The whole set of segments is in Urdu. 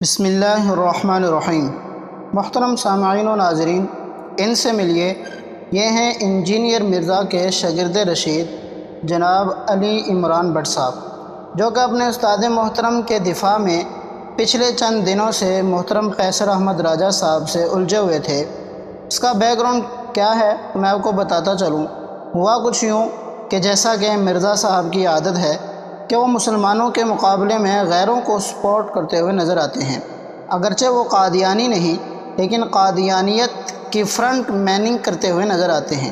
بسم اللہ الرحمن الرحیم۔ محترم سامعین و ناظرین، ان سے ملیے، یہ ہیں انجینئر مرزا کے شاگرد رشید جناب علی عمران بٹ صاحب، جو کہ اپنے استاد محترم کے دفاع میں پچھلے چند دنوں سے محترم قیصر احمد راجہ صاحب سے الجھے ہوئے تھے۔ اس کا بیک گراؤنڈ کیا ہے میں آپ کو بتاتا چلوں۔ ہوا کچھ یوں کہ جیسا کہ مرزا صاحب کی عادت ہے کہ وہ مسلمانوں کے مقابلے میں غیروں کو سپورٹ کرتے ہوئے نظر آتے ہیں۔ اگرچہ وہ قادیانی نہیں، لیکن قادیانیت کی فرنٹ میننگ کرتے ہوئے نظر آتے ہیں۔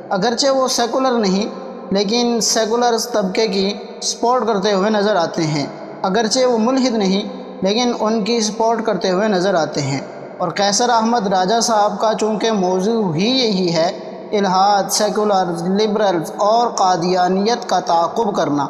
اگرچہ وہ سیکولر نہیں، لیکن سیکولر طبقے کی سپورٹ کرتے ہوئے نظر آتے ہیں۔ اگرچہ وہ ملحد نہیں، لیکن ان کی سپورٹ کرتے ہوئے نظر آتے ہیں۔ اور قیصر احمد راجہ صاحب کا چونکہ موضوع ہی یہی ہے، الحاد، سیکولر، لبرل اور قادیانیت کا تعاقب کرنا،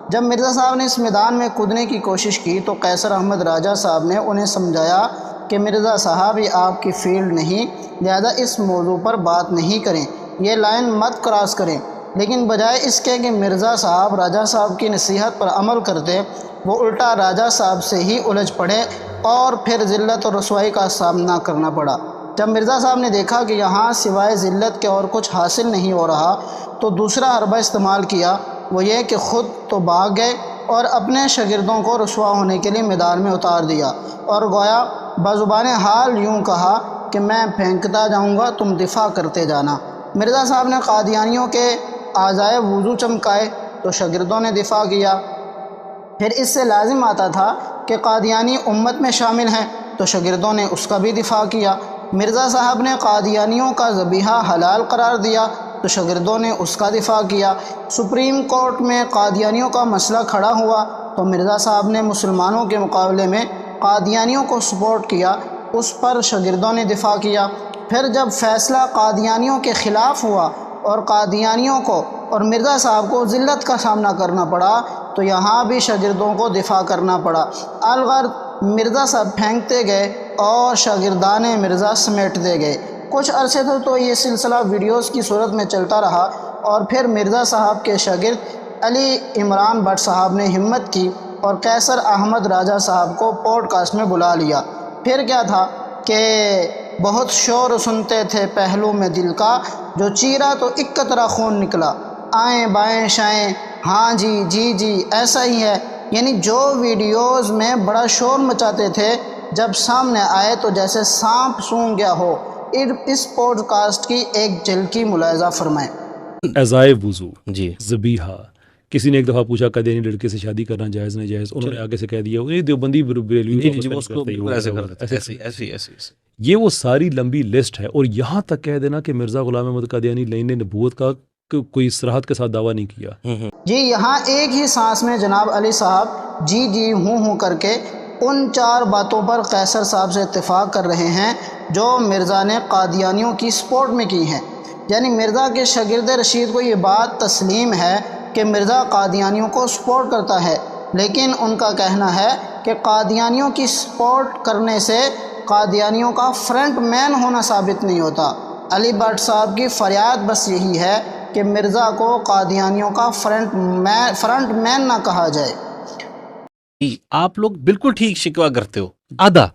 جب مرزا صاحب نے اس میدان میں کودنے کی کوشش کی تو قیصر احمد راجہ صاحب نے انہیں سمجھایا کہ مرزا صاحب یہ آپ کی فیلڈ نہیں، لہذا اس موضوع پر بات نہیں کریں، یہ لائن مت کراس کریں۔ لیکن بجائے اس کے کہ مرزا صاحب راجہ صاحب کی نصیحت پر عمل کرتے، وہ الٹا راجہ صاحب سے ہی الجھ پڑے اور پھر ذلت اور رسوائی کا سامنا کرنا پڑا۔ جب مرزا صاحب نے دیکھا کہ یہاں سوائے ذلت کے اور کچھ حاصل نہیں ہو رہا تو دوسرا حربہ استعمال کیا، وہ یہ کہ خود تو بھاگ گئے اور اپنے شاگردوں کو رسوا ہونے کے لیے میدان میں اتار دیا، اور گویا بزبان حال یوں کہا کہ میں پھینکتا جاؤں گا، تم دفاع کرتے جانا۔ مرزا صاحب نے قادیانیوں کے اعضائے وضو چمکائے تو شاگردوں نے دفاع کیا۔ پھر اس سے لازم آتا تھا کہ قادیانی امت میں شامل ہیں تو شاگردوں نے اس کا بھی دفاع کیا۔ مرزا صاحب نے قادیانیوں کا ذبیحہ حلال قرار دیا تو شاگردوں نے اس کا دفاع کیا۔ سپریم کورٹ میں قادیانیوں کا مسئلہ کھڑا ہوا تو مرزا صاحب نے مسلمانوں کے مقابلے میں قادیانیوں کو سپورٹ کیا، اس پر شاگردوں نے دفاع کیا۔ پھر جب فیصلہ قادیانیوں کے خلاف ہوا اور قادیانیوں کو اور مرزا صاحب کو ذلت کا سامنا کرنا پڑا تو یہاں بھی شاگردوں کو دفاع کرنا پڑا۔ الغرض مرزا صاحب پھینکتے گئے اور شاگردان مرزا سمیٹتے گئے۔ کچھ عرصے تک تو یہ سلسلہ ویڈیوز کی صورت میں چلتا رہا، اور پھر مرزا صاحب کے شاگرد علی عمران بٹ صاحب نے ہمت کی اور قیصر احمد راجہ صاحب کو پوڈ کاسٹ میں بلا لیا۔ پھر کیا تھا کہ بہت شور سنتے تھے پہلو میں دل کا، جو چیرا تو ایک قطرہ خون نکلا، آئیں بائیں شائیں، ہاں جی جی جی ایسا ہی ہے۔ یعنی جو ویڈیوز میں بڑا شور مچاتے تھے، جب سامنے آئے تو جیسے سانپ سونگھ گیا ہو۔ اس پوڈ کاسٹ کی ایک جھلکی ملاحظہ فرمائیں۔ اعضائے وضو، جی ذبیحہ۔ کسی نے ایک دفعہ پوچھا قادیانی لڑکے سے شادی کرنا جائز نہیں جائز، انہوں نے آگے سے کہہ دیا یہ دیوبندی بریلوی جی اس کو ایسے کرتے تھے، ایسی یہ وہ ساری لمبی لسٹ ہے، اور یہاں تک کہہ دینا کہ مرزا غلام احمد قادیانی نے نبوت کا کوئی صراحت کے ساتھ دعویٰ نہیں کیا۔ جی یہاں ایک ہی سانس میں جناب علی صاحب جی جی ہوں کر کے ان 4 باتوں پر قیصر صاحب سے اتفاق کر رہے ہیں جو مرزا نے قادیانیوں کی سپورٹ میں کی ہیں۔ یعنی مرزا کے شاگرد رشید کو یہ بات تسلیم ہے کہ مرزا قادیانیوں کو سپورٹ کرتا ہے، لیکن ان کا کہنا ہے کہ قادیانیوں کی سپورٹ کرنے سے قادیانیوں کا فرنٹ مین ہونا ثابت نہیں ہوتا۔ علی بٹ صاحب کی فریاد بس یہی ہے کہ مرزا کو قادیانیوں کا فرنٹ مین نہ کہا جائے۔ آپ لوگ بالکل ٹھیک شکوہ کرتے ہو، آدھا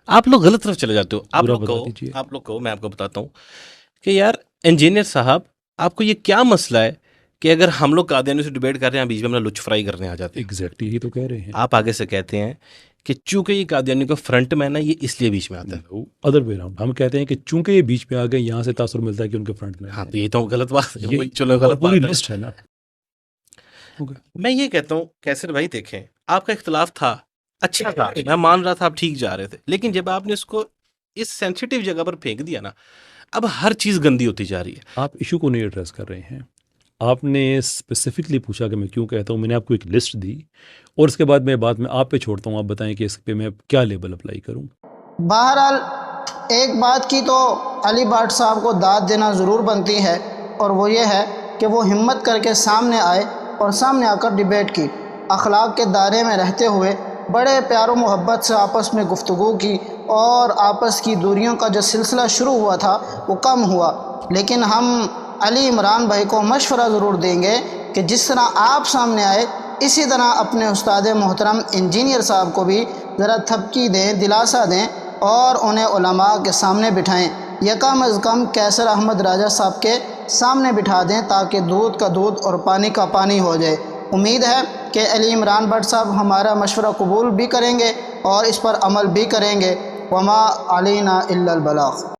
آپ لوگ غلط طرف چلے جاتے ہو۔ آپ لوگ کہو میں آپ کو بتاتا ہوں کہ یار انجینئر صاحب، آپ کو یہ کیا مسئلہ ہے کہ اگر ہم لوگ قادیانیوں سے ڈیبیٹ کر رہے ہیں، بیچ میں ہم لچ فرائی کرنے آ جاتے ہیں۔ ایگزیکٹلی یہی تو کہہ رہے ہیں۔ آپ آگے سے کہتے ہیں کہ چونکہ یہ قادیانیوں کا فرنٹ مین ہے، یہ اس لیے بیچ میں آتا ہے۔ ادر وے راؤنڈ، ہم کہتے ہیں کہ چونکہ یہ بیچ میں آ گئے، یہاں سے تاثر ملتا ہے کہ ان کے فرنٹ میں۔ ہاں تو یہ تو غلط بات ہے، یہ چلو غلط پوری بات لسٹ ہے نا۔ میں یہ کہتا ہوں قیصر بھائی، دیکھیں آپ کا اختلاف تھا، اچھا تھا، میں مان رہا تھا آپ ٹھیک جا رہے تھے، لیکن جب آپ نے اس کو اس سینسیٹیو جگہ پر پھینک دیا نا، اب ہر چیز گندی ہوتی جا رہی ہے۔ آپ ایشو کو نہیں ایڈریس کر رہے ہیں۔ آپ نے اسپیسیفکلی پوچھا کہ میں کیوں کہتا ہوں، میں نے آپ کو ایک لسٹ دی، اور اس کے بعد میں بات میں آپ پہ چھوڑتا ہوں، آپ بتائیں کہ اس پہ میں کیا لیبل اپلائی کروں۔ بہرحال ایک بات کی تو علی بٹ صاحب کو داد دینا ضرور بنتی ہے، اور وہ یہ ہے کہ وہ ہمت کر کے سامنے آئے اور سامنے آ کر ڈیبیٹ کی، اخلاق کے دائرے میں رہتے ہوئے بڑے پیار و محبت سے آپس میں گفتگو کی، اور آپس کی دوریوں کا جو سلسلہ شروع ہوا تھا وہ کم ہوا۔ لیکن ہم علی عمران بھائی کو مشورہ ضرور دیں گے کہ جس طرح آپ سامنے آئے، اسی طرح اپنے استاد محترم انجینئر صاحب کو بھی ذرا تھپکی دیں، دلاسا دیں اور انہیں علماء کے سامنے بٹھائیں، یکم از کم کیسر احمد راجہ صاحب کے سامنے بٹھا دیں تاکہ دودھ کا دودھ اور پانی کا پانی ہو جائے۔ امید ہے کہ علی عمران بٹ صاحب ہمارا مشورہ قبول بھی کریں گے اور اس پر عمل بھی کریں گے۔ وما علینا الا البلاغ۔